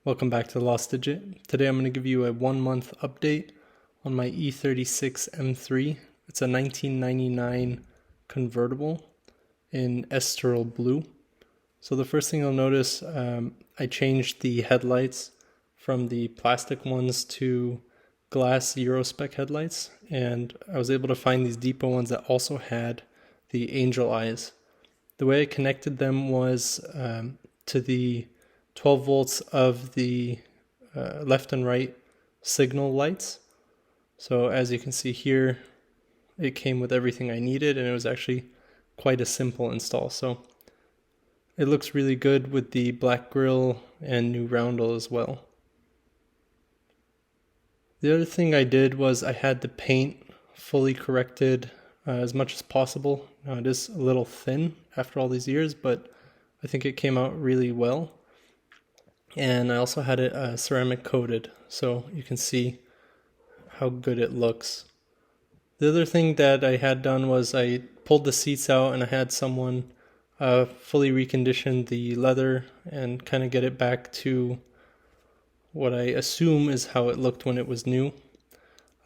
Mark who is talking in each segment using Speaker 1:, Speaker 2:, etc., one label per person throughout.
Speaker 1: Welcome back to The Lost Digit. Today I'm going to give you a 1-month update on my E36 M3. It's a 1999 convertible in Estoril blue. So the first thing you'll notice, I changed the headlights from the plastic ones to glass Eurospec headlights, and I was able to find these Depo ones that also had the angel eyes. The way I connected them was to the 12 volts of the left and right signal lights. So as you can see here, it came with everything I needed, and it was actually quite a simple install. So it looks really good with the black grille and new roundel as well. The other thing I did was I had the paint fully corrected as much as possible. Now it is a little thin after all these years, but I think it came out really well. And I also had it ceramic coated, so you can see how good it looks. The other thing that I had done was I pulled the seats out and I had someone fully recondition the leather and kind of get it back to what I assume is how it looked when it was new.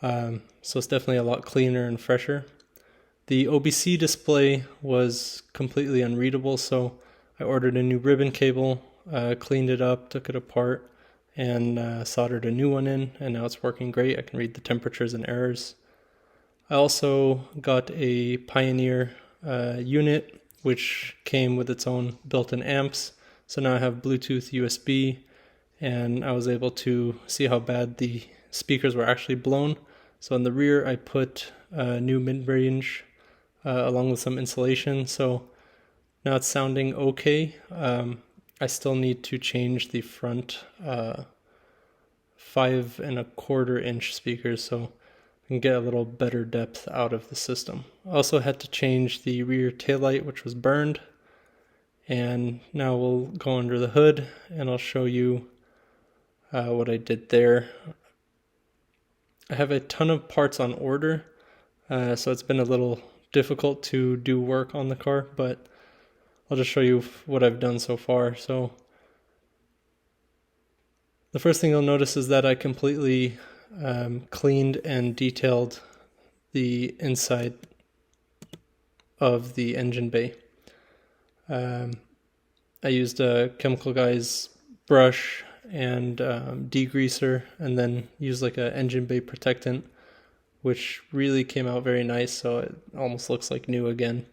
Speaker 1: So it's definitely a lot cleaner and fresher. The OBC display was completely unreadable, so I ordered a new ribbon cable, cleaned it up, took it apart, and soldered a new one in, and now it's working great. I can read the temperatures and errors. I also got a Pioneer unit, which came with its own built-in amps. So now I have Bluetooth, USB, and I was able to see how bad the speakers were actually blown. So in the rear, I put a new mid-range along with some insulation. So now it's sounding okay. I still need to change the front 5 1/4 inch speakers so I can get a little better depth out of the system. I also had to change the rear taillight, which was burned. And now we'll go under the hood and I'll show you what I did there. I have a ton of parts on order, so it's been a little difficult to do work on the car, but I'll just show you what I've done so far. So the first thing you'll notice is that I completely cleaned and detailed the inside of the engine bay. I used a Chemical Guys brush and degreaser, and then used like a engine bay protectant, which really came out very nice, so it almost looks like new again.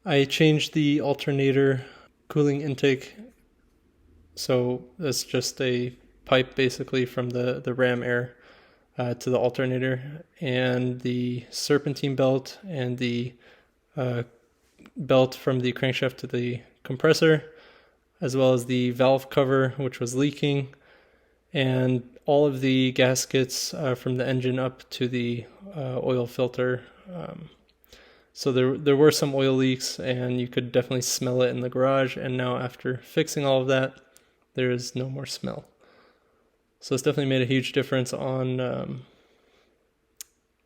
Speaker 1: I changed the alternator cooling intake, so that's just a pipe basically from the ram air to the alternator, and the serpentine belt and the belt from the crankshaft to the compressor, as well as the valve cover, which was leaking, and all of the gaskets from the engine up to the oil filter. So there were some oil leaks, and you could definitely smell it in the garage, and now after fixing all of that, there is no more smell. So it's definitely made a huge difference on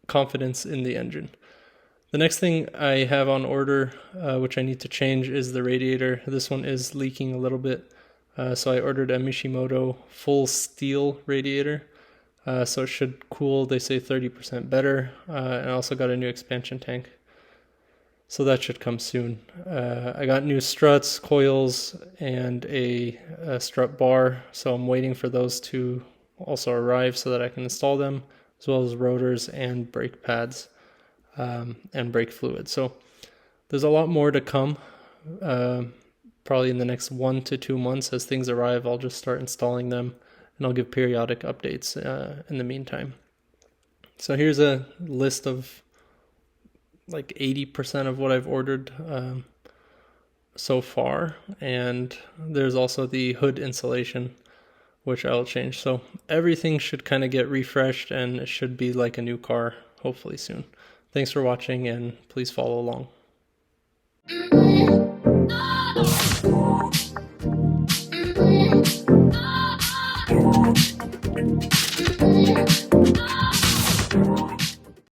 Speaker 1: confidence in the engine. The next thing I have on order, which I need to change, is the radiator. This one is leaking a little bit, so I ordered a Mishimoto full steel radiator. So it should cool, they say 30% better, and I also got a new expansion tank. So that should come soon. I got new struts, coils, and a strut bar, so I'm waiting for those to also arrive so that I can install them, as well as rotors and brake pads and brake fluid. So there's a lot more to come. Probably in the next 1 to 2 months as things arrive, I'll just start installing them, and I'll give periodic updates in the meantime. So here's a list of like 80% of what I've ordered so far, and there's also the hood insulation, which I'll change. So everything should kind of get refreshed, and it should be like a new car hopefully soon. Thanks for watching, and please follow along.